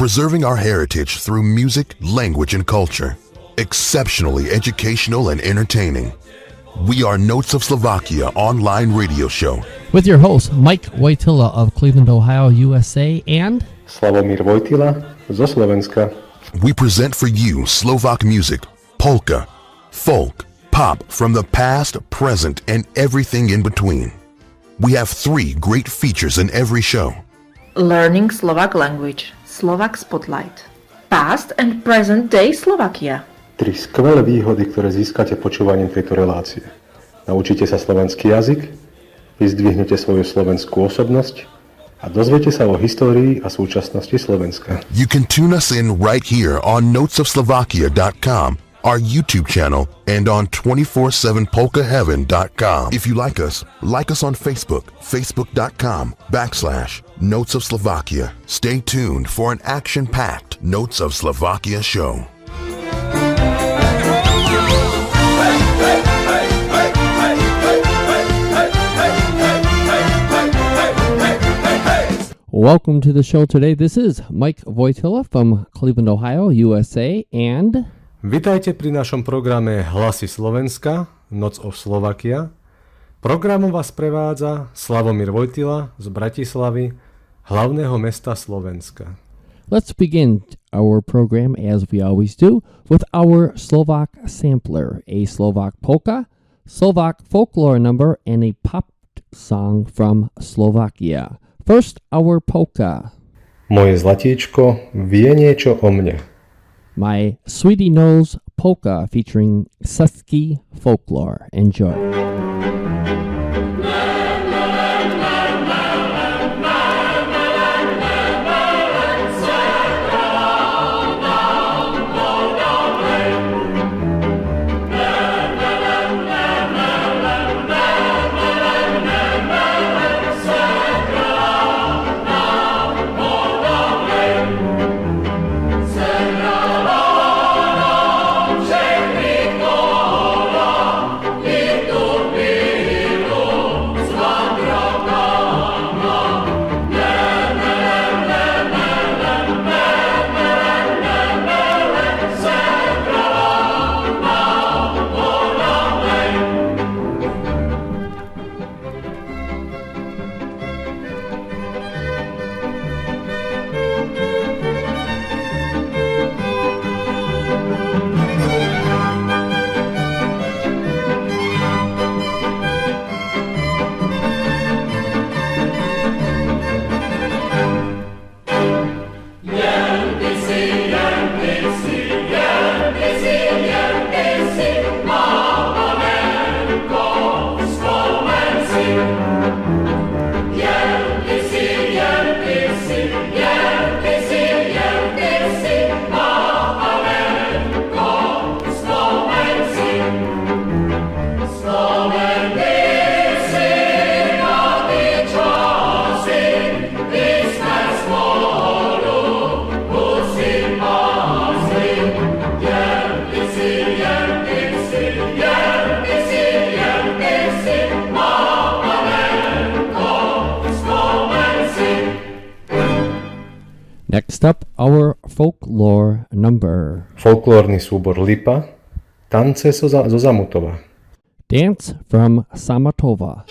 preserving our heritage through music, language, and culture. Exceptionally educational and entertaining. We are Notes of Slovakia online radio show. With your host, Mike Wojtyla of Cleveland, Ohio, USA, and Slavomír Vojtila zo Slovenska. We present for you Slovak music, polka, folk, pop from the past, present, and everything in between. We have 3 great features in every show. Learning Slovak language, Slovak Spotlight, Past and Present Day Slovakia. 3 skvelé výhody, ktoré získate počúvaním tejto relácie. Naučite sa slovenský jazyk, vyzdvihnete svoju slovenskú osobnosť a dozviete sa o histórii a súčasnosti Slovenska. You can tune us in right here on notesofslovakia.com, our YouTube channel, and on 247polkaheaven.com. If you like us on Facebook, facebook.com/Notes of Slovakia. Stay tuned for an action-packed Notes of Slovakia show. welcome to the show today. This is Mike Wojtyla from Cleveland, Ohio, USA, and Vitajte pri našom programe Hlasy Slovenska, Noc of Slovakia. Programom vás prevádza Slavomír Vojtila z Bratislavy, hlavného mesta Slovenska. let's begin our program as we always do with our Slovak sampler, a Slovak polka, Slovak folklore number, and a pop song from Slovakia. First, our polka. Moje zlatíčko vie niečo o mne. My Sweetie Knows polka featuring Susky folklore. Enjoy. Next up, our folklore number. Folklórny súbor Lipa, Tance zo Zamutova. Dance from Samatova.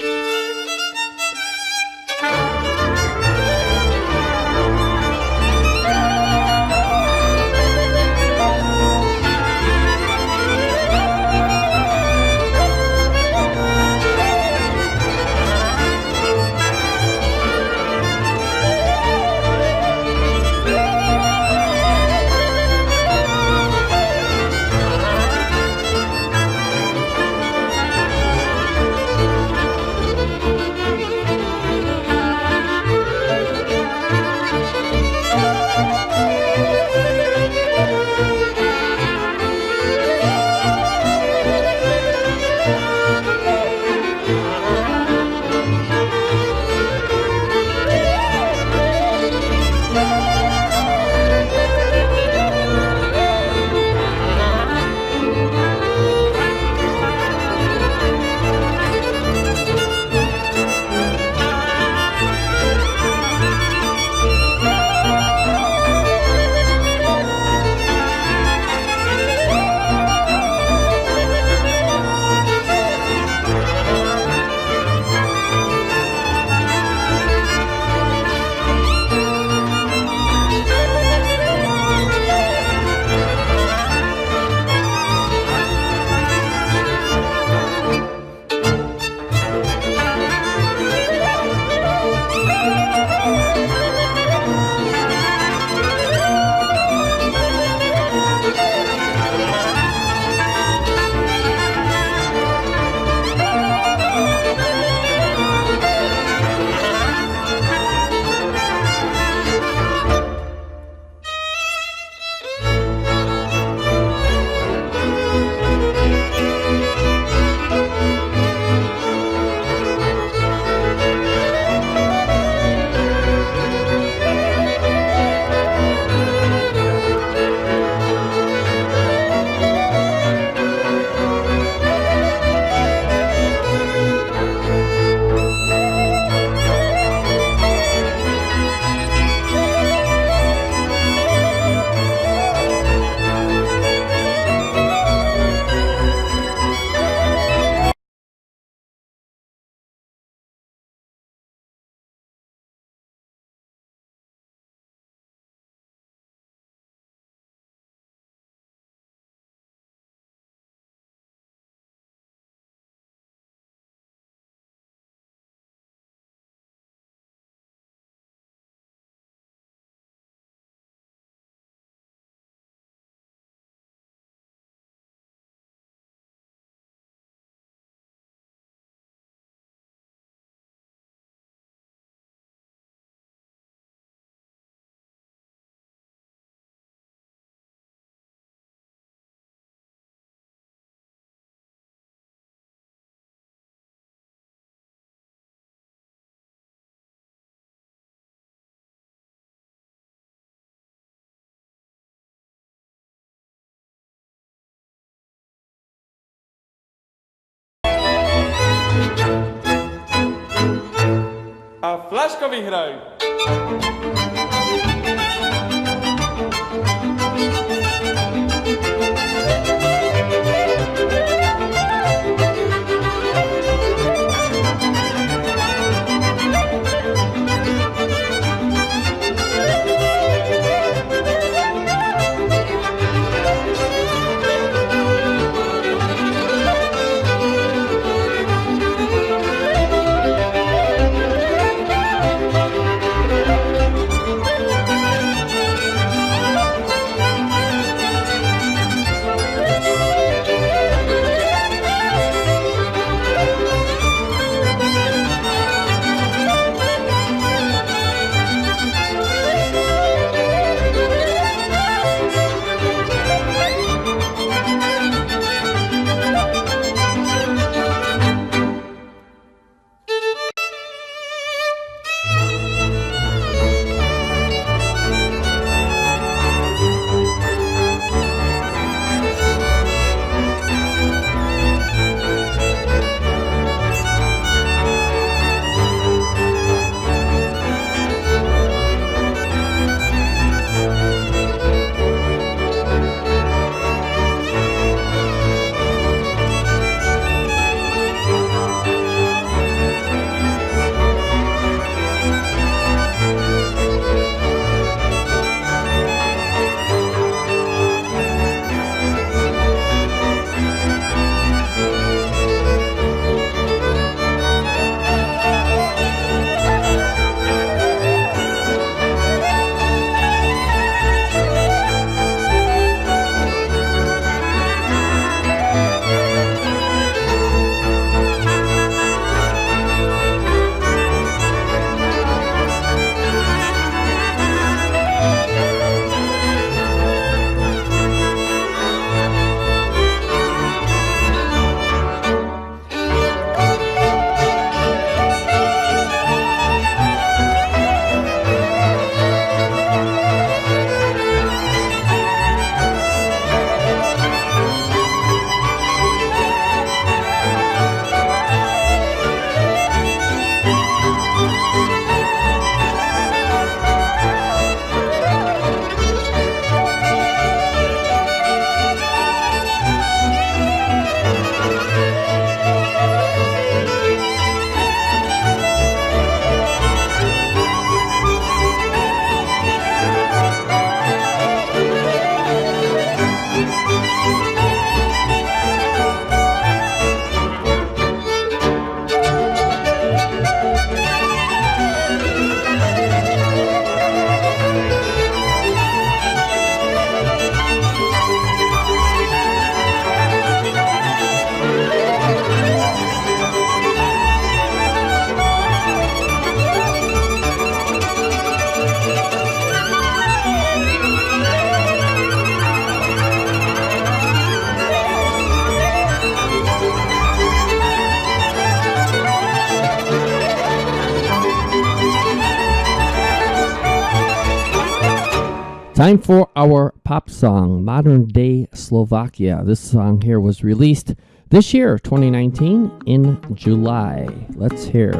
a flaškový hraj. Time for our pop song, Modern Day Slovakia. This song here was released this year, 2019, in July. Let's hear.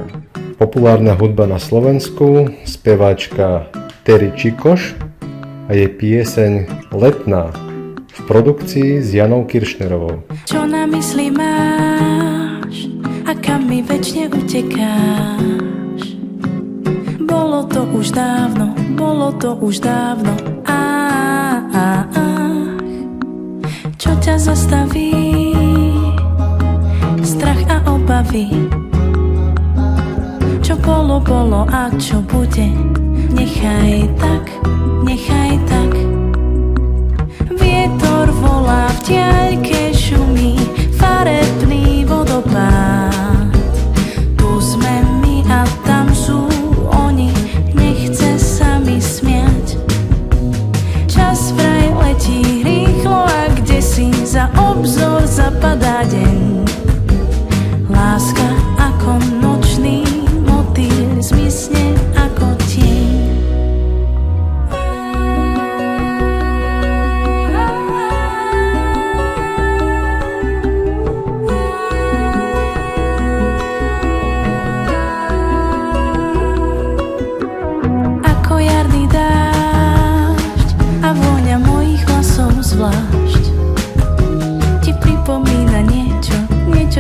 Populárna hudba na Slovensku, speváčka Terry Čikoš a jej pieseň Letná v produkcii s Janou Kiršnerovou. Čo na mysli máš a kam mi večne utekáš? Bolo to už dávno, Čo ťa zastaví? Strach a obavy. Čo bolo a čo bude? Nechaj tak. Vietor volá, v diaľke šumí farebný vodopád. Tu sme my a tam sú oni, nechce sa mi smiať. Čas vraj letí rýchlo a kdesi za obzor zapadá deň. Láska ako nočný motýl zmizne ako tieň.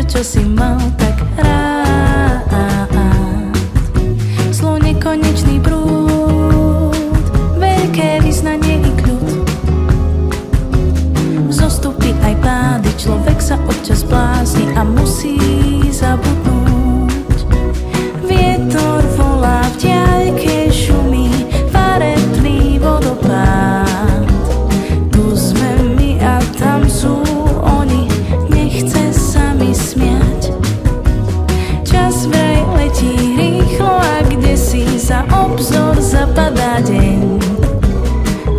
niečo, čo si mal tak rád. Slov nekonečný prúd, veľké vyznanie i kľud. Zostupy aj pády, človek sa občas blázni a musí zabudnúť. Vietor volá, v diaľke šumí farebný vodopád. Tu sme my a tam sú oni, nechce sa mi smiať. Čas vraj letí rýchlo a kdesi za obzor zapadá deň.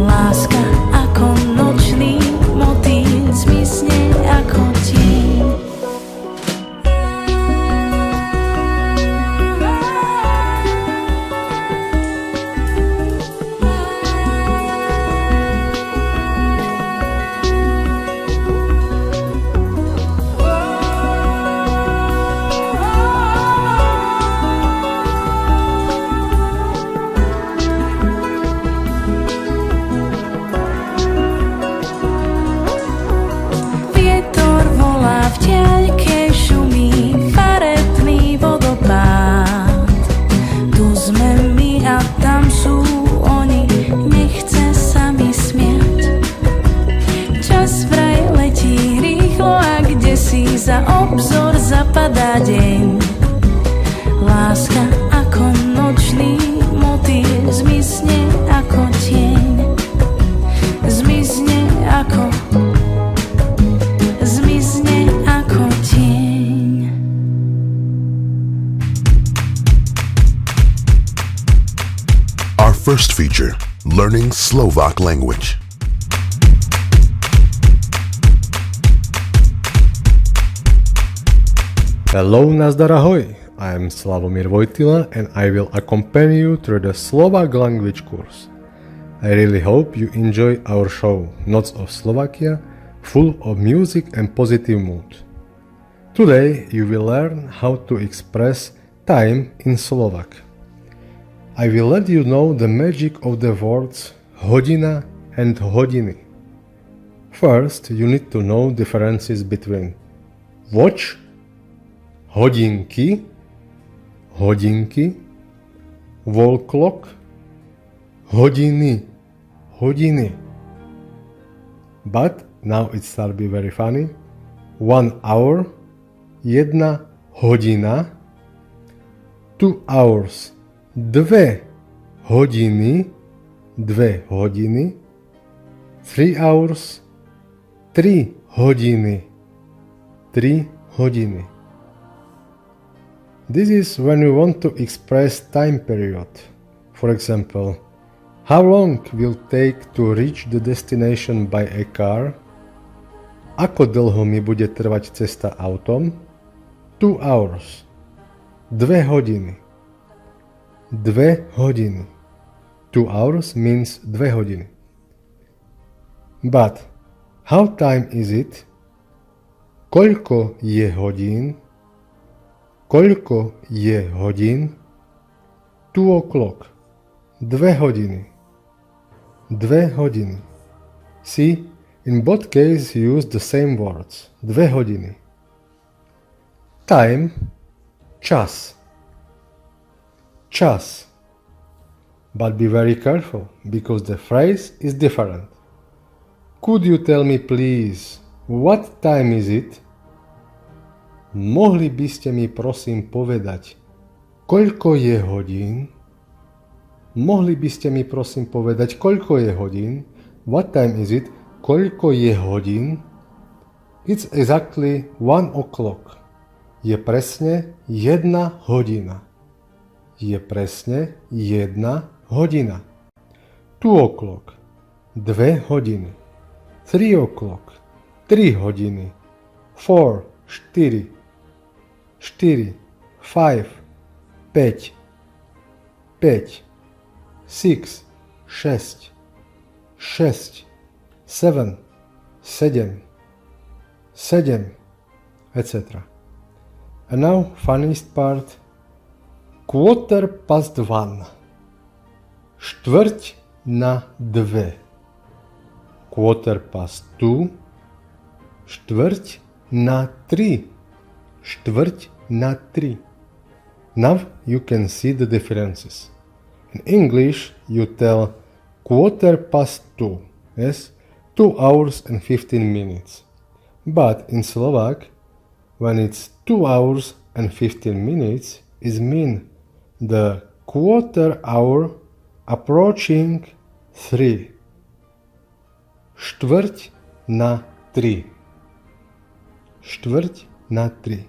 Láska ako nočný motýl zmizne ako tieň. Za obzor zapadá deň. Láska ako nočný motýl zmizne ako tieň. Zmizne ako tieň. Our first feature, Learning Slovak Language. Hello, nazdar, ahoj! I am Slavomír Vojtila and I will accompany you through the Slovak language course. I really hope you enjoy our show, Noc of Slovakia, full of music and positive mood. Today you will learn how to express time in Slovak. I will let you know the magic of the words hodina and hodiny. First, you need to know differences between watch, hodinky, wall clock, hodiny. But now it starts to be very funny. 1 hour, 1 hodina, 2 hours, 2 hodiny, 3 hours, 3 hodiny. This is when we want to express time period. For example, how long will take to reach the destination by a car? Ako dlho mi bude trvať cesta autom? 2 hours. 2 hodiny. 2 hodiny. 2 hours means 2 hodiny. But how time is it? Koľko je hodín? Koľko je hodín? 2 o'clock. 2 hodiny. 2 hodiny. See, in both cases you use the same words. 2 hodiny. Time, čas. Čas. But be very careful, because the phrase is different. Could you tell me please, what time is it? Mohli by ste mi prosím povedať, koľko je hodín? Mohli by ste mi prosím povedať, koľko je hodín? What time is it? Koľko je hodín? It's exactly 1 o'clock. Je presne 1 hodina. Je presne 1 hodina. 2 o'clock. 2 hodiny. 3 o'clock. 3 hodiny. 4. 4. 4, 5, 5, 5, 6, 6, 6, 7, 7, 7, etc. And now, funniest part, 1:15. Štvrť na 2. 1:45. Štvrť na 3. 3:4. Now you can see the differences. In English, you tell 2:15. Yes, 2 hours and 15 minutes. But in Slovak, when it's 2 hours and 15 minutes, it means the quarter hour approaching 3. 3:4. 3:4.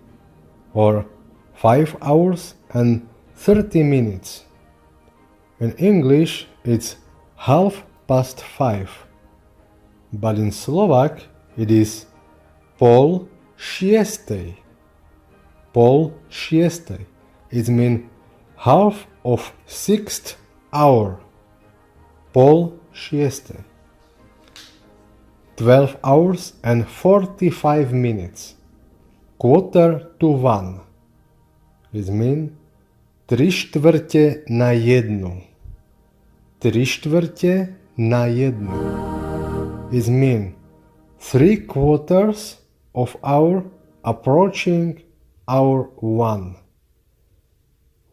Or 5 hours and 30 minutes. In English, it's 5:30. But in Slovak, it is 5:06. 5:06. It means half of 6th hour. 5:06. 12 hours and 45 minutes. 1:45. It means 3:45. 3:45. It means 3/4 of hour approaching hour 1.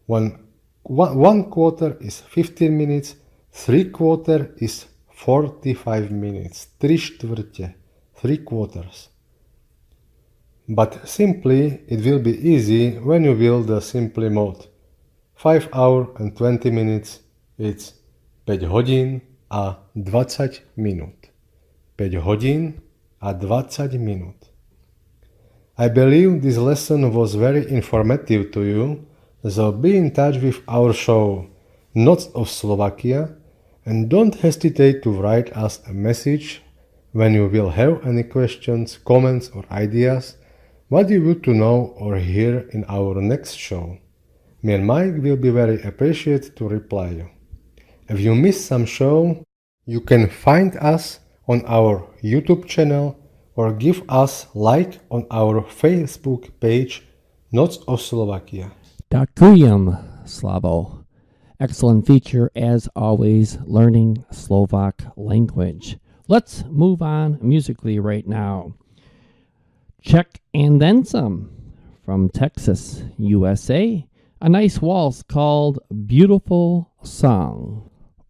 When one quarter is 15 minutes, 3/4 is 45 minutes. 3/4. 3/4. But simply, it will be easy when you will the simple mode. 5 hours and 20 minutes, it's 5 hodín a 20 minút. 5 hodín a 20 minút. I believe this lesson was very informative to you, so be in touch with our show, Noc of Slovakia, and don't hesitate to write us a message when you will have any questions, comments or ideas, what you want to know or hear in our next show. Me and Mike will be very appreciated to reply you. If you missed some show, you can find us on our YouTube channel or give us like on our Facebook page Noc of Slovakia. Ďakujem, Slavo. Excellent feature as always, learning Slovak language. Let's move on musically right now. Czech and Then Some from Texas, USA. A nice waltz called Beautiful Song,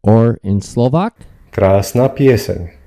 or in Slovak, Krásna pieseň.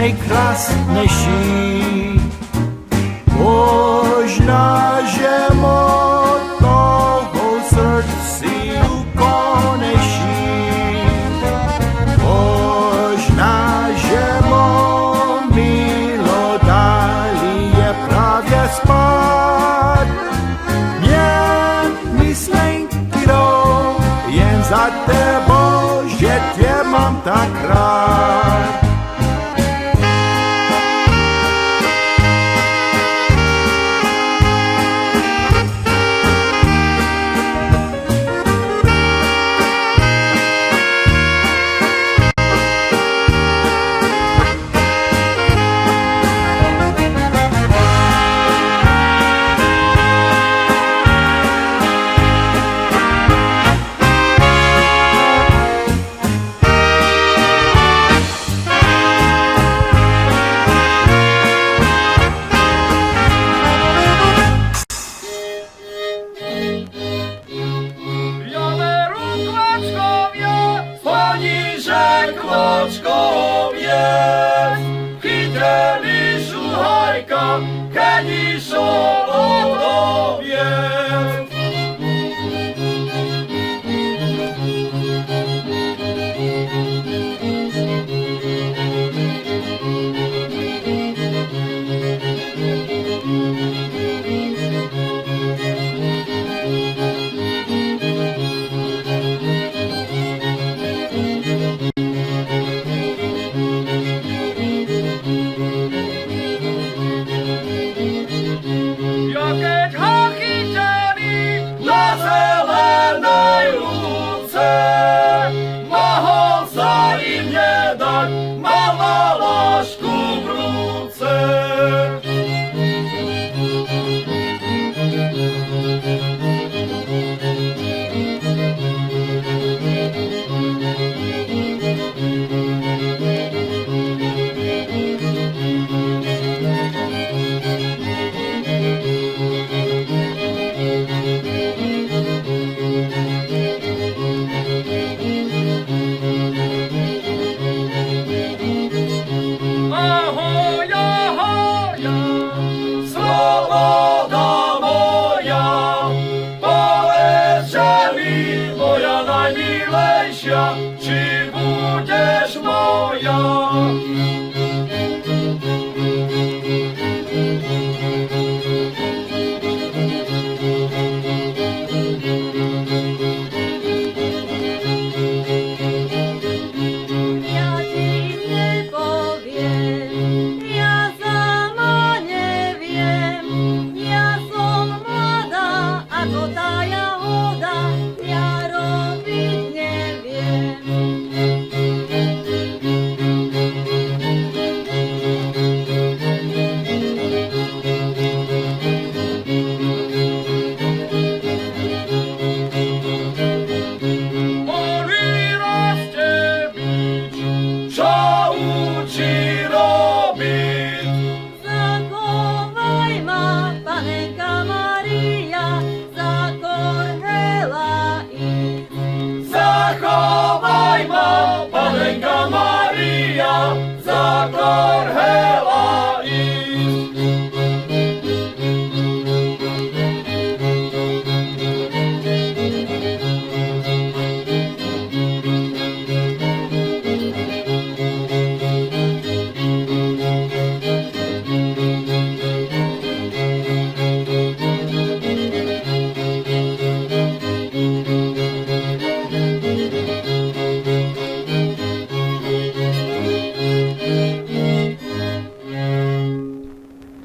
nejkrásnější. Možná, že mo toho srdci ukonejší. Možná, že mo milo dali je právě spát.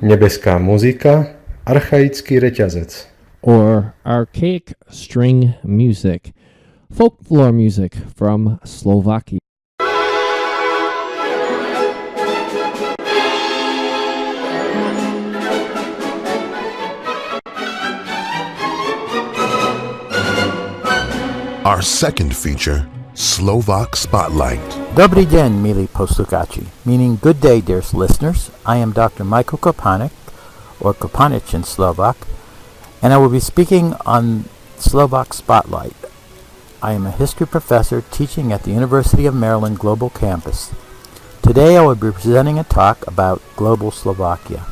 Nebeská muzika, archaický reťazec. Or archaic string music, folklore music from Slovakia. Our second feature, Slovak Spotlight. Dobrý deň, milí poslucháči, meaning good day, dear listeners. I am Dr. Michael Kopanik, or Kopanik in Slovak, and I will be speaking on Slovak Spotlight. I am a history professor teaching at the University of Maryland Global Campus. Today I will be presenting a talk about global Slovakia.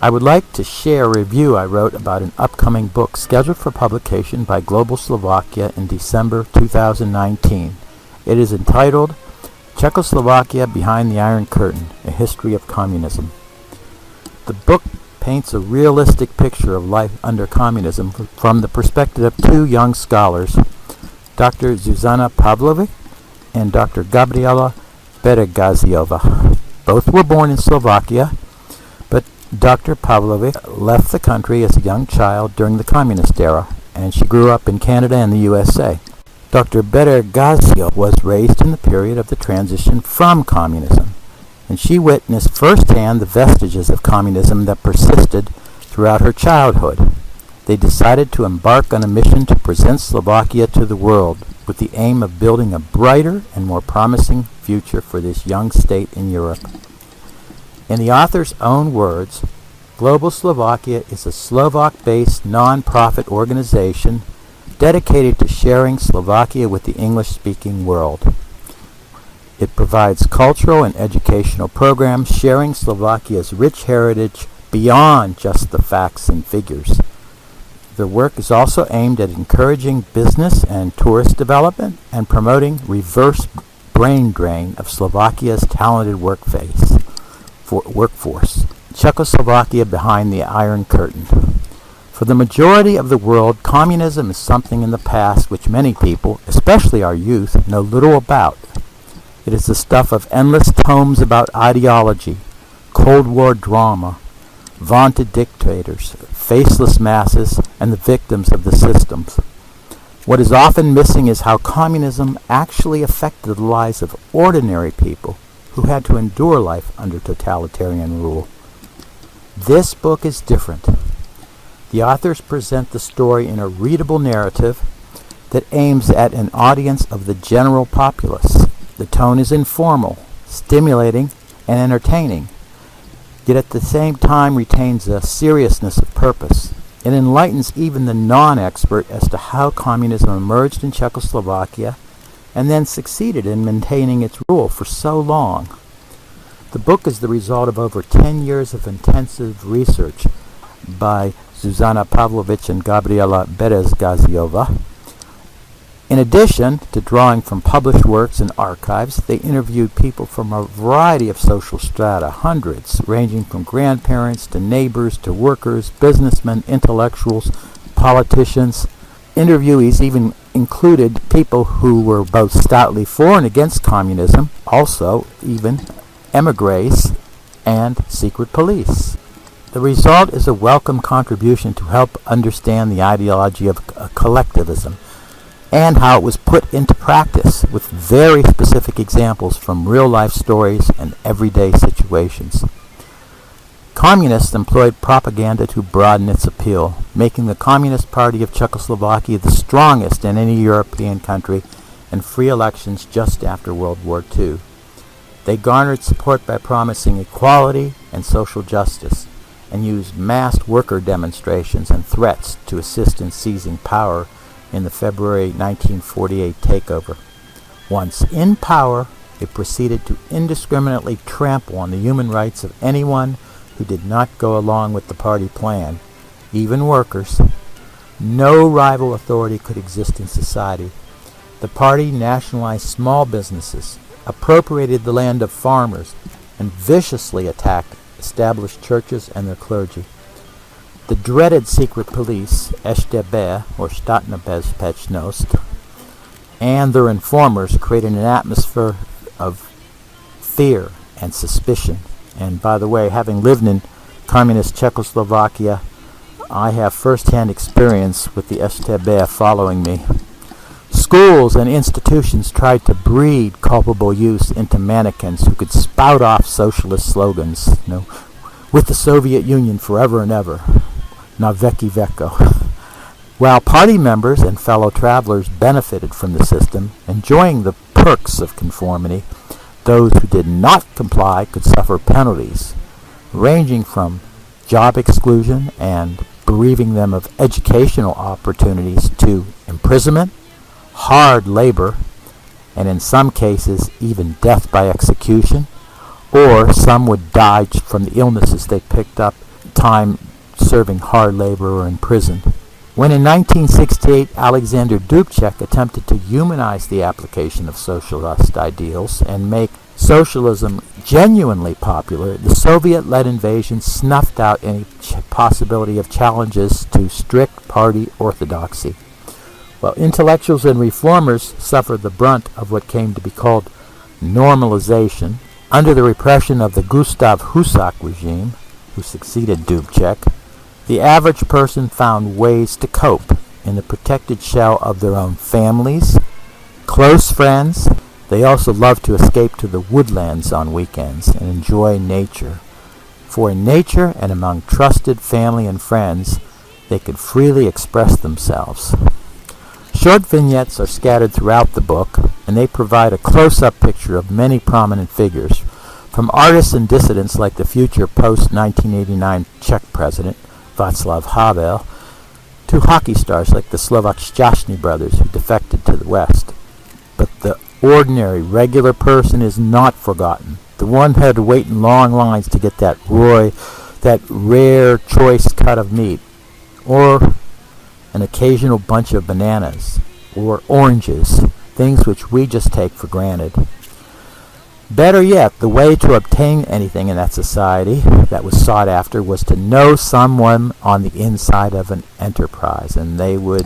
I would like to share a review I wrote about an upcoming book scheduled for publication by Global Slovakia in December 2019. It is entitled Czechoslovakia Behind the Iron Curtain, A History of Communism. The book paints a realistic picture of life under communism from the perspective of two young scholars, Dr. Zuzana Palovic and Dr. Gabriela Bereghazyová. Both were born in Slovakia, but Dr. Palovic left the country as a young child during the communist era, and she grew up in Canada and the USA. Dr. Bereghazyová was raised in the period of the transition from communism, and she witnessed firsthand the vestiges of communism that persisted throughout her childhood. They decided to embark on a mission to present Slovakia to the world with the aim of building a brighter and more promising future for this young state in Europe. In the author's own words, Global Slovakia is a Slovak-based non-profit organization dedicated to sharing Slovakia with the English-speaking world. It provides cultural and educational programs sharing Slovakia's rich heritage, beyond just the facts and figures. Their work is also aimed at encouraging business and tourist development and promoting reverse brain drain of Slovakia's talented workforce. Czechoslovakia behind the Iron Curtain. For the majority of the world, communism is something in the past which many people, especially our youth, know little about. It is the stuff of endless tomes about ideology, Cold War drama, vaunted dictators, faceless masses, and the victims of the systems. What is often missing is how communism actually affected the lives of ordinary people who had to endure life under totalitarian rule. This book is different. The authors present the story in a readable narrative that aims at an audience of the general populace. The tone is informal, stimulating, and entertaining, yet at the same time retains a seriousness of purpose. It enlightens even the non-expert as to how communism emerged in Czechoslovakia and then succeeded in maintaining its rule for so long. The book is the result of over 10 years of intensive research by Zuzana Palovic and Gabriela Bereghazyová. In addition to drawing from published works and archives, they interviewed people from a variety of social strata, hundreds, ranging from grandparents to neighbors to workers, businessmen, intellectuals, politicians. Interviewees even included people who were both stoutly for and against communism, also even emigres and secret police. The result is a welcome contribution to help understand the ideology of collectivism and how it was put into practice with very specific examples from real-life stories and everyday situations. Communists employed propaganda to broaden its appeal, making the Communist Party of Czechoslovakia the strongest in any European country in free elections just after World War II. They garnered support by promising equality and social justice, and used massed worker demonstrations and threats to assist in seizing power in the February 1948 takeover. Once in power, it proceeded to indiscriminately trample on the human rights of anyone who did not go along with the party plan, even workers. No rival authority could exist in society. The party nationalized small businesses, appropriated the land of farmers, and viciously attacked established churches and their clergy. The dreaded secret police, STB, or Štátna bezpečnosť, and their informers created an atmosphere of fear and suspicion. And by the way, having lived in communist Czechoslovakia, I have first-hand experience with the STB following me. Schools and institutions tried to breed culpable youths into mannequins who could spout off socialist slogans, with the Soviet Union forever and ever, na veky veko. While party members and fellow travelers benefited from the system, enjoying the perks of conformity, those who did not comply could suffer penalties, ranging from job exclusion and bereaving them of educational opportunities to imprisonment, hard labor, and in some cases even death by execution, or some would die from the illnesses they picked up time serving hard labor or in prison. When in 1968 Alexander Dubček attempted to humanize the application of socialist ideals and make socialism genuinely popular, the Soviet-led invasion snuffed out any possibility of challenges to strict party orthodoxy. While intellectuals and reformers suffered the brunt of what came to be called normalization, under the repression of the Gustav Husak regime, who succeeded Dubček, the average person found ways to cope in the protected shell of their own families, close friends. They also loved to escape to the woodlands on weekends and enjoy nature. For in nature and among trusted family and friends, they could freely express themselves. Short vignettes are scattered throughout the book, and they provide a close-up picture of many prominent figures, from artists and dissidents like the future post-1989 Czech president, Václav Havel, to hockey stars like the Slovak Šťastný brothers who defected to the West. But the ordinary, regular person is not forgotten. The one who had to wait in long lines to get that that rare choice cut of meat, or an occasional bunch of bananas, or oranges, things which we just take for granted. Better yet, the way to obtain anything in that society that was sought after was to know someone on the inside of an enterprise, and they would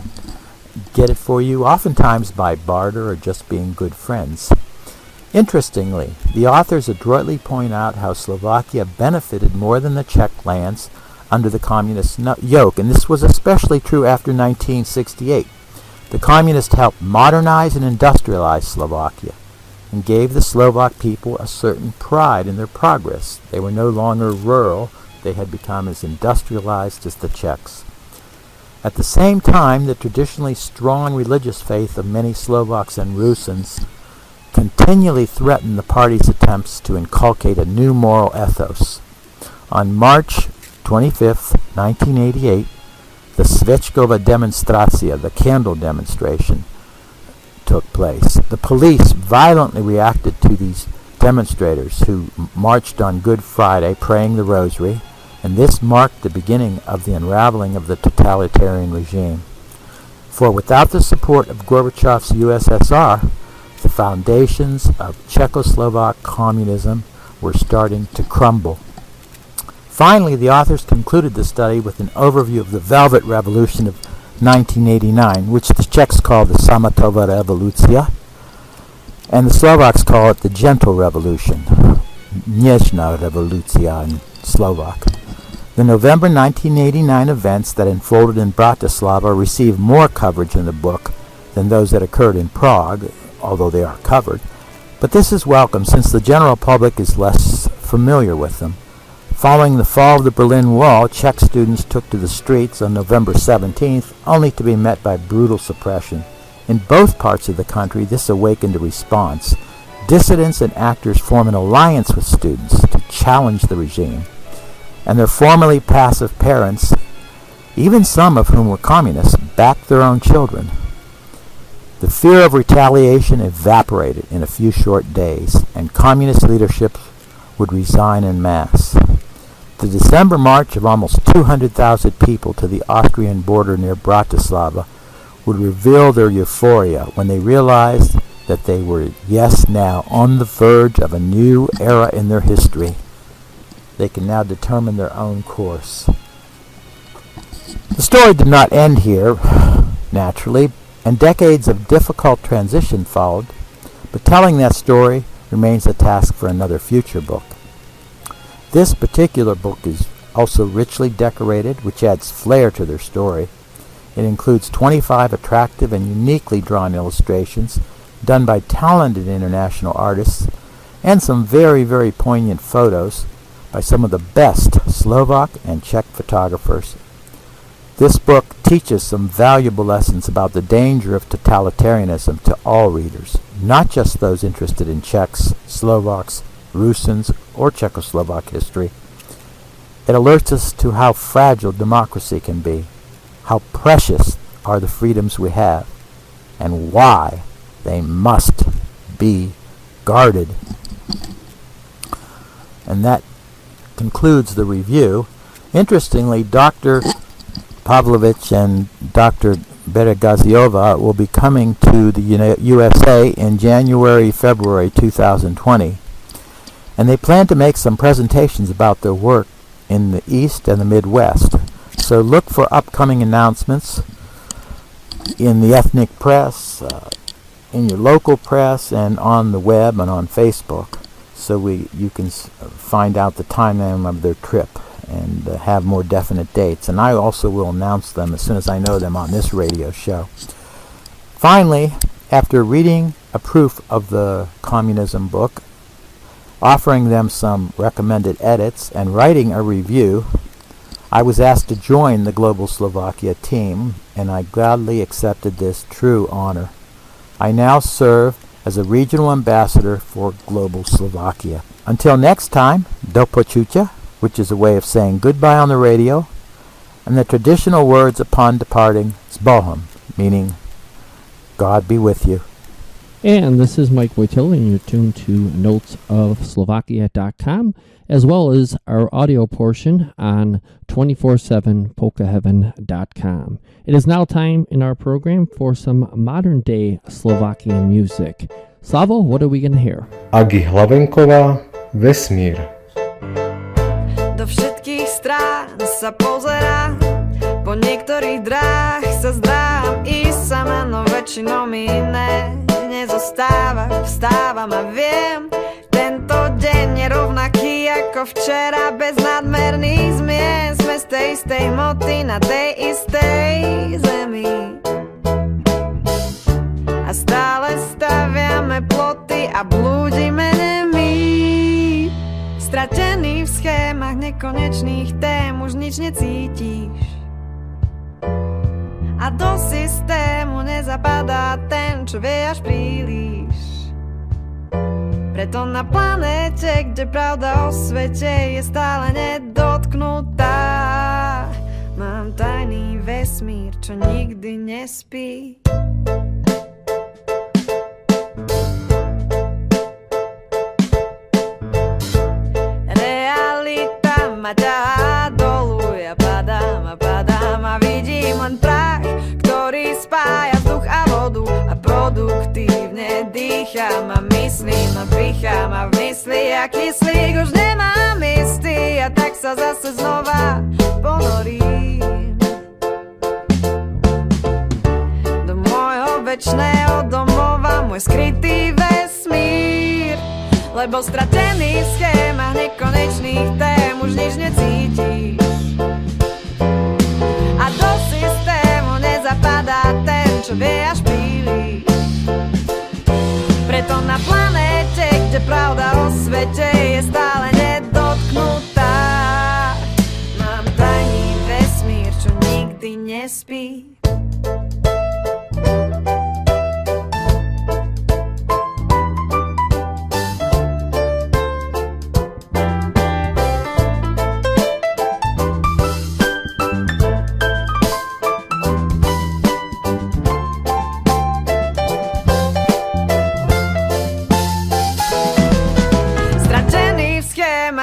get it for you, oftentimes by barter or just being good friends. Interestingly, the authors adroitly point out how Slovakia benefited more than the Czech lands under the communist yoke, and this was especially true after 1968. The communists helped modernize and industrialize Slovakia and gave the Slovak people a certain pride in their progress. They were no longer rural, they had become as industrialized as the Czechs. At the same time, the traditionally strong religious faith of many Slovaks and Rusins continually threatened the party's attempts to inculcate a new moral ethos. On March 25, 1988, the Svečkova demonstracja, the candle demonstration, took place. The police violently reacted to these demonstrators who marched on Good Friday praying the rosary, and this marked the beginning of the unraveling of the totalitarian regime. For without the support of Gorbachev's USSR, the foundations of Czechoslovak communism were starting to crumble. Finally, the authors concluded the study with an overview of the Velvet Revolution of 1989, which the Czechs call the Sametova Revolucia, and the Slovaks call it the Gentle Revolution, Něžná Revolucia in Slovak. The November 1989 events that unfolded in Bratislava received more coverage in the book than those that occurred in Prague, although they are covered, but this is welcome since the general public is less familiar with them. Following the fall of the Berlin Wall, Czech students took to the streets on November 17th, only to be met by brutal suppression. In both parts of the country, this awakened a response. Dissidents and actors formed an alliance with students to challenge the regime, and their formerly passive parents, even some of whom were communists, backed their own children. The fear of retaliation evaporated in a few short days, and communist leadership would resign en masse. The December march of almost 200,000 people to the Austrian border near Bratislava would reveal their euphoria when they realized that they were, yes, now on the verge of a new era in their history. They can now determine their own course. The story did not end here, naturally, and decades of difficult transition followed, but telling that story remains a task for another future book. This particular book is also richly decorated, which adds flair to their story. It includes 25 attractive and uniquely drawn illustrations done by talented international artists and some very, very poignant photos by some of the best Slovak and Czech photographers. This book teaches some valuable lessons about the danger of totalitarianism to all readers, not just those interested in Czechs, Slovaks, Rusins, or Czechoslovak history. It alerts us to how fragile democracy can be, how precious are the freedoms we have, and why they must be guarded. And that concludes the review. Interestingly, Dr. Pavlovich and Dr. Bereghazyová will be coming to the USA in January, February 2020. And they plan to make some presentations about their work in the East and the Midwest. So look for upcoming announcements in the ethnic press, in your local press, and on the web and on Facebook, so you can find out the timeline of their trip and have more definite dates. And I also will announce them as soon as I know them on this radio show. Finally, after reading a proof of the communism book, offering them some recommended edits, and writing a review, I was asked to join the Global Slovakia team, and I gladly accepted this true honor. I now serve as a regional ambassador for Global Slovakia. Until next time, do počutia, which is a way of saying goodbye on the radio, and the traditional words upon departing, s Bohom, meaning God be with you. And this is Mike Wojtyla, and you're tuned to notesofslovakia.com, as well as our audio portion on 247polkaheaven.com. It is now time in our program for some modern-day Slovakian music. Slavo, what are we going to hear? Agi Hlavenková, Vesmír. Do všetkých strán sa pozerám, po niektorých dráh sa zdám i sama, no väčšinou mi iné nezostáva. Vstávam a viem, tento deň je rovnaký ako včera, bez nadmerných zmien. Sme z tej istej moty na tej istej zemi a stále staviame ploty a blúdime nemý, stratený v schémach nekonečných tém, už nič necítiš a do systému nezapadá ten, čo vie až príliš. Preto na planéte, kde pravda o svete je stále nedotknutá, mám tajný vesmír, čo nikdy nespí. Realita ma ťahá dolu, ja padám a vidím len prach, ktorý spája vzduch a vodu a produktívne dýcham a myslím a pichám a v mysli a kyslík už nemám istý a tak sa zase znova ponorím do môjho večného domova, môj skrytý vesmír, lebo stratený v schémach nekonečných tém už nič necítiš a do systému nezapadá ten, čo vie až príliš. Preto na planéte, kde pravda o svete je stále nedotknutá, mám tajný vesmír, čo nikdy nespí.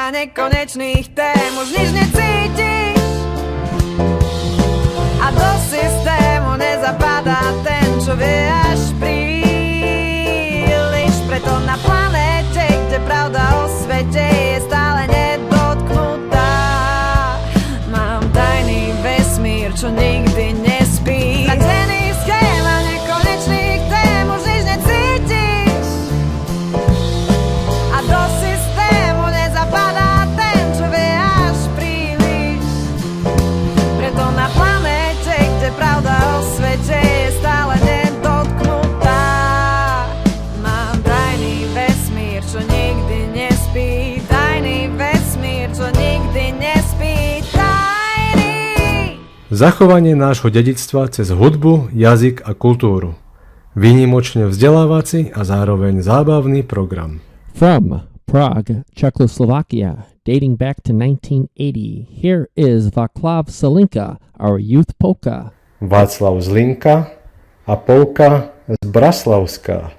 Nekonečných tém už nič necítiš a do systému nezapadá ten, čo vie až príliš. Preto na planéte, kde pravda o svete je stále nedotknutá, mám tajný vesmír, čo nikdy nespí. Stratený v schémach nekonečných tém už nič necítiš a do systému nezapadá ten, čo vie až príliš. Preto na planéte, kde pravda o svete je stále nedotknutá, mám tajný vesmír, čo nikdy nespí. Tajný vesmír, čo nikdy nespí. Tajný. Zachovanie nášho dedičstva cez hudbu, jazyk a kultúru. Výnimočne vzdelávací a zároveň zábavný program. From Prague, Czechoslovakia, dating back to 1980, here is Václav Zelinka, our youth polka. Václav Zlinka a polka z Braslavska.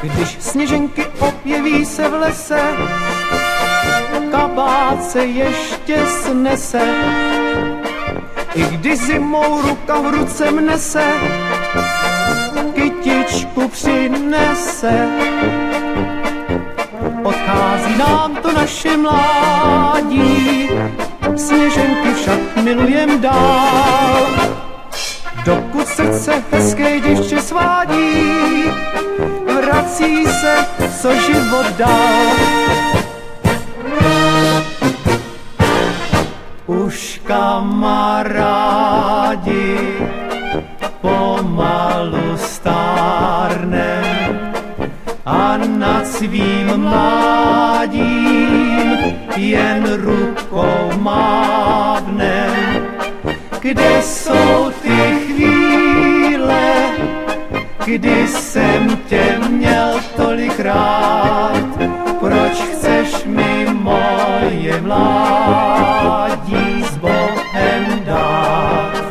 Když sněženky objeví se v lese, kabát se ještě snese. I když zimou ruka v ruce mnese, kytičku přinese. Odchází nám to naše mládí, sněženky však milujem dál. Dokud srdce hezké děvče svádí, vrací se, co život dal. Už kamarádi pomalu stárnem a nad svým mládím jen rukou mávnem. Kde jsou ty chvíle, kdy jsem tě měl tolik rád? Proč chceš mi moje mládí s Bohem dát?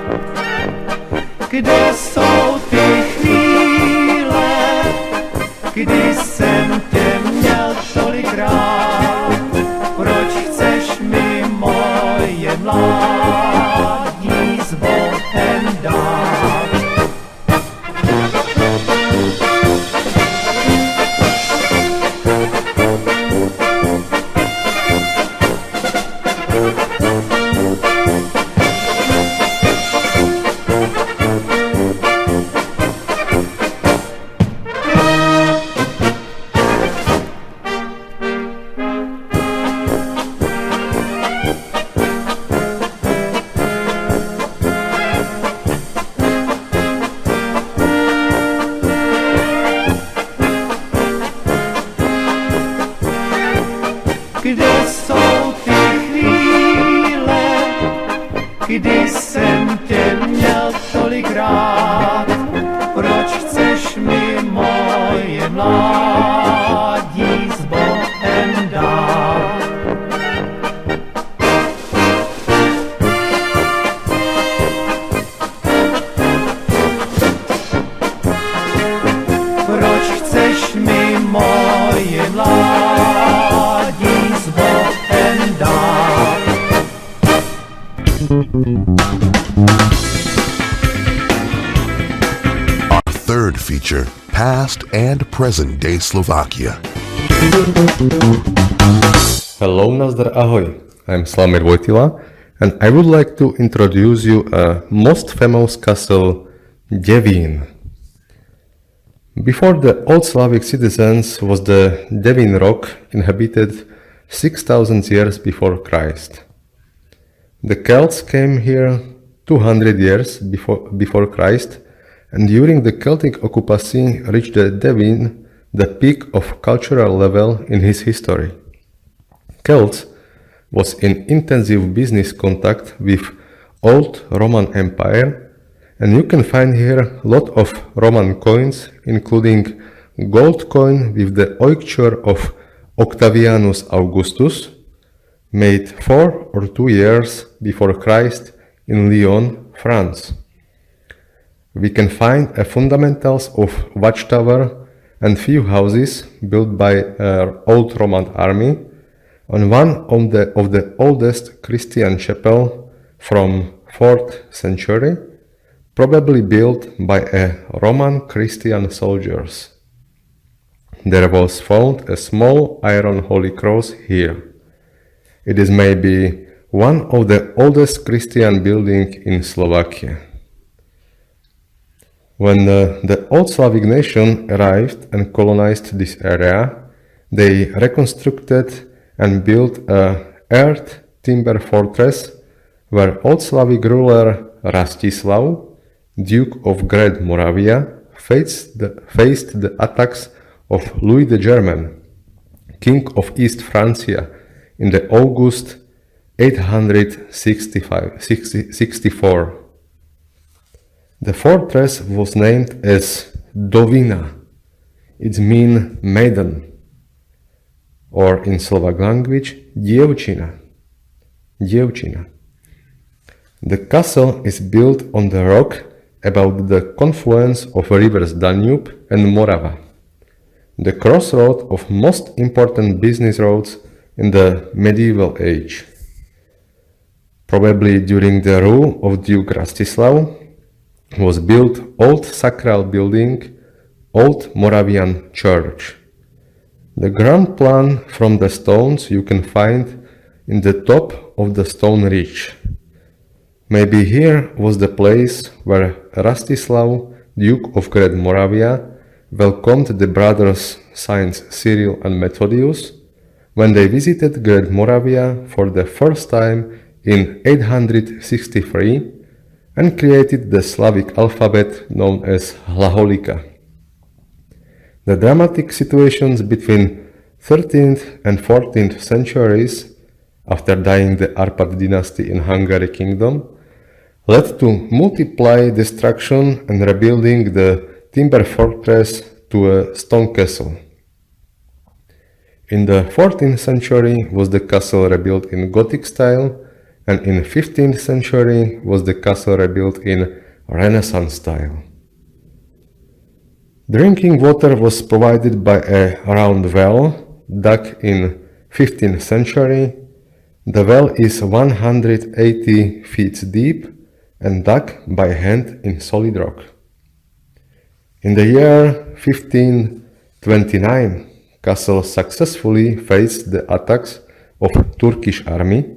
Kde jsou ty chvíle, kdy jsem tě měl tolik rád? Proč chceš mi moje mládí s Bohem dát? Kde jsou ty chvíle, kdy jsem tě měl tolik rád? Proč chceš mi moje mládí s Bohem dát? Proč chceš mi moje mládí s Bohem dát? Our third feature, Past and Present Day Slovakia. Hello, nazdar, ahoj. I'm Slamir Vojtila, and I would like to introduce you a most famous castle, Devin. Before the Old Slavic citizens was the Devin rock inhabited 6,000 years before Christ. The Celts came here 200 years before Christ, and during the Celtic occupancy reached the Devin the peak of cultural level in his history. Celts was in intensive business contact with old Roman Empire, and you can find here a lot of Roman coins, including gold coin with the oicture of Octavianus Augustus, made 4 or 2 years before Christ in Lyon, France. We can find a fundamentals of watchtower and few houses built by old Roman army on one of the oldest Christian chapel from 4th century, probably built by a Roman Christian soldiers. There was found a small iron holy cross here. It is maybe one of the oldest Christian buildings in Slovakia. When the Old Slavic nation arrived and colonized this area, they reconstructed and built a earth timber fortress where Old Slavic ruler Rastislav, Duke of Great Moravia, faced the attacks of Louis the German, King of East Francia, in the August 864. The fortress was named as Dovina. It means maiden, or in Slovak language, Dievčina. Dievčina. The castle is built on the rock about the confluence of rivers Danube and Morava, the crossroad of most important business roads in the medieval age. Probably during the rule of Duke Rastislav was built old sacral building, Old Moravian Church. The ground plan from the stones you can find in the top of the stone ridge. Maybe here was the place where Rastislav, Duke of Great Moravia, welcomed the brothers Saints Cyril and Methodius when they visited Great Moravia for the first time in 863 and created the Slavic alphabet known as Hlaholika. The dramatic situations between 13th and 14th centuries, after dying the Arpad dynasty in Hungary Kingdom, led to multiply destruction and rebuilding the timber fortress to a stone castle. In the 14th century was the castle rebuilt in Gothic style, and in 15th century was the castle rebuilt in Renaissance style. Drinking water was provided by a round well dug in 15th century. The well is 180 feet deep and dug by hand in solid rock. In the year 1529, Castle successfully faced the attacks of Turkish army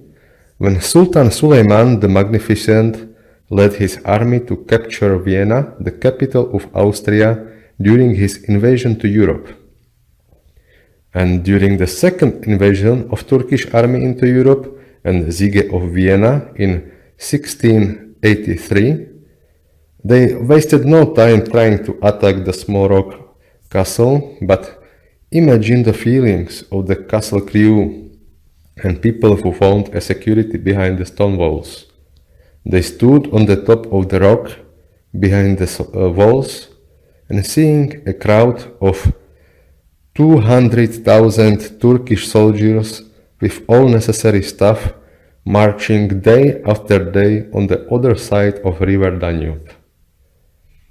when Sultan Suleiman the Magnificent led his army to capture Vienna, the capital of Austria, during his invasion to Europe. And during the second invasion of Turkish army into Europe and the Siege of Vienna in 1683, they wasted no time trying to attack the small rock castle, but imagine the feelings of the castle crew and people who found a security behind the stone walls. They stood on the top of the rock behind the walls and seeing a crowd of 200,000 Turkish soldiers with all necessary stuff marching day after day on the other side of river Danube.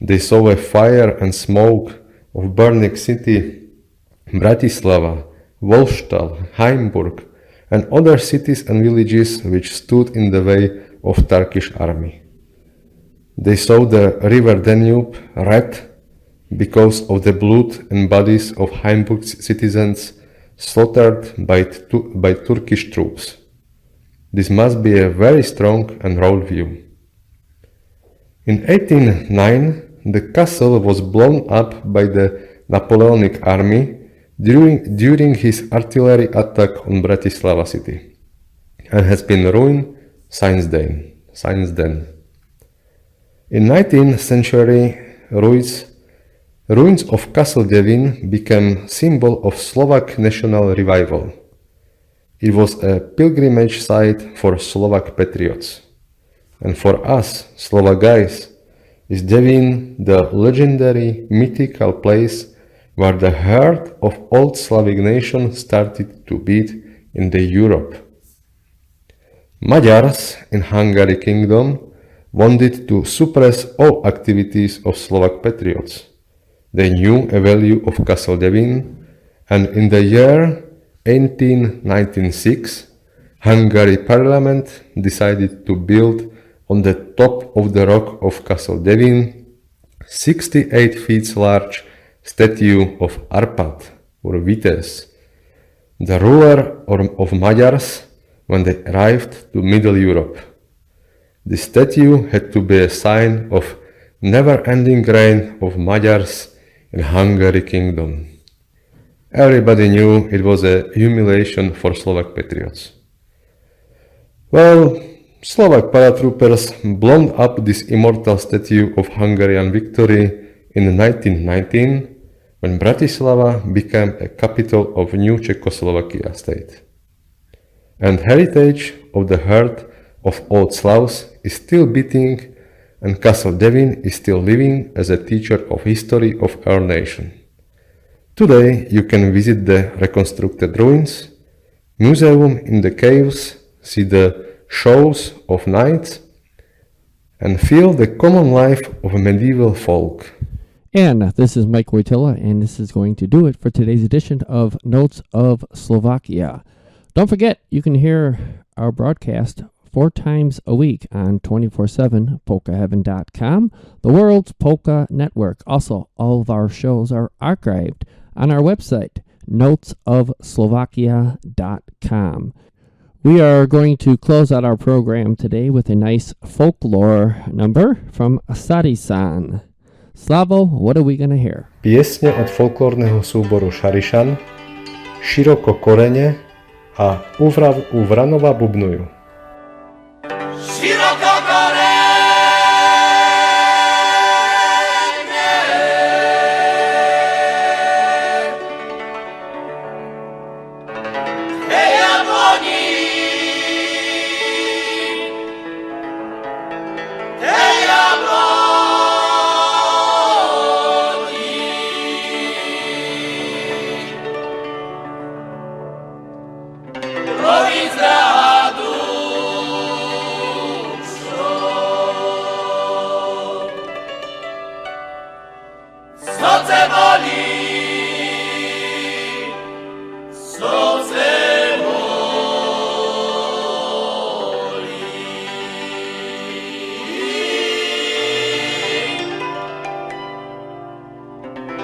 They saw a fire and smoke of burning city Bratislava, Wolfstal, Heimburg, and other cities and villages which stood in the way of Turkish army. They saw the river Danube red because of the blood and bodies of Heimburg citizens slaughtered by Turkish troops. This must be a very strong and raw view. In 1809, the castle was blown up by the Napoleonic army during his artillery attack on Bratislava city, and has been ruined since then. In 19th century, ruins of Castle Devin became symbol of Slovak national revival. It was a pilgrimage site for Slovak patriots. And for us, Slovak guys, is Devin the legendary mythical place where the heart of old Slavic nation started to beat in the Europe. Magyars in Hungary Kingdom wanted to suppress all activities of Slovak patriots. They knew a value of Castle Devin, and in the year 1896, Hungary Parliament decided to build on the top of the rock of Castle Devin 68 feet large statue of Arpad, or Vitéz, the ruler of Magyars when they arrived to Middle Europe. The statue had to be a sign of never-ending reign of Magyars in Hungary Kingdom. Everybody knew it was a humiliation for Slovak patriots. Well, Slovak paratroopers blown up this immortal statue of Hungarian victory in 1919 when Bratislava became a capital of new Czechoslovakia state. And heritage of the heart of old Slavs is still beating, and Castle Devin is still living as a teacher of history of our nation. Today you can visit the reconstructed ruins, museum in the caves, see the shows of knights, and feel the common life of a medieval folk. And this is Mike Wojtyla, and this is going to do it for today's edition of Notes of Slovakia. Don't forget, you can hear our broadcast 4 times a week on 24/7 polkaheaven.com, the world's polka network. Also, all of our shows are archived on our website, notesofslovakia.com. We are going to close out our program today with a nice folklore number from Šarišan. Slavo, what are we going to hear? Piesne od folklórneho súboru Šarišan, Široko korene a U Vranova bubnujú. Široko korene, hej jabloni, hej jabloni, loví zradu. Srdce bolí, srdce bolí.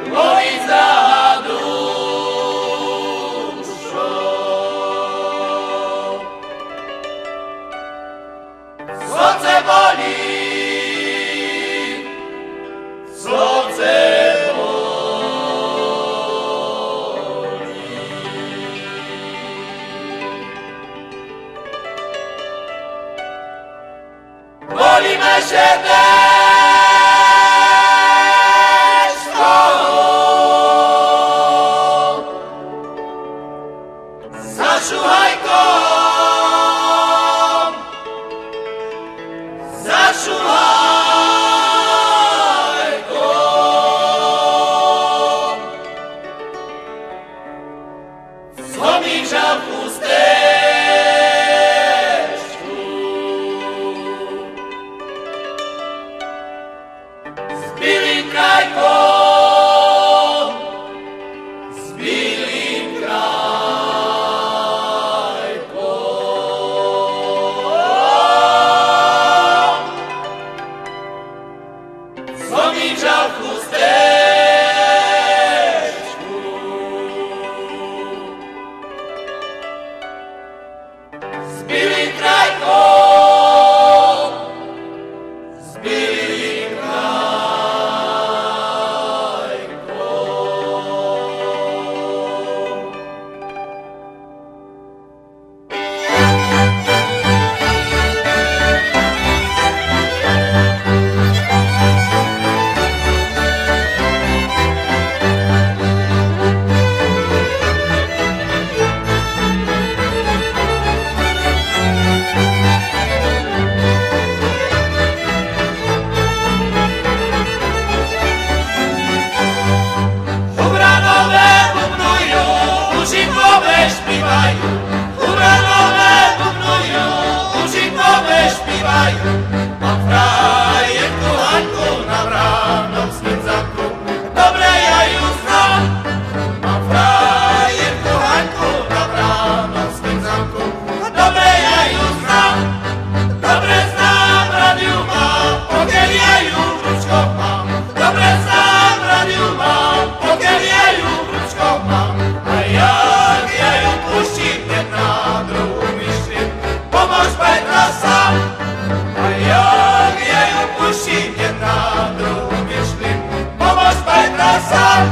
Loví za dušo. Srdce bolí, srdce volíme srdečko, za šuhajkom, za šuhajkom, zlomí žalku stečku, s bílým krajkom, s bílým krajkom, zlomí žalku stečku, s bílým krajkom, s bílým krajkom. Hubranové bubnujú, užitové špívajú. Hubranové bubnujú, užitové špívajú. Mám frajerku Hanku na Vránovským zámku, dobre ja ju znám. Mám frajerku Hanku na Vránovským zámku, dobre ja ju znám. Dobre znám, radiu mám, pokiaľ ja ju v ručkoch mám. Dobre znám, radiu mám, pokiaľ ja ju v ručkoch mám. A jak ja ju puštím, keď na druhú myšlím, pomôž Petra sám. A jak ja ju puštím, keď na druhú myšlím, pomôž Petra sám.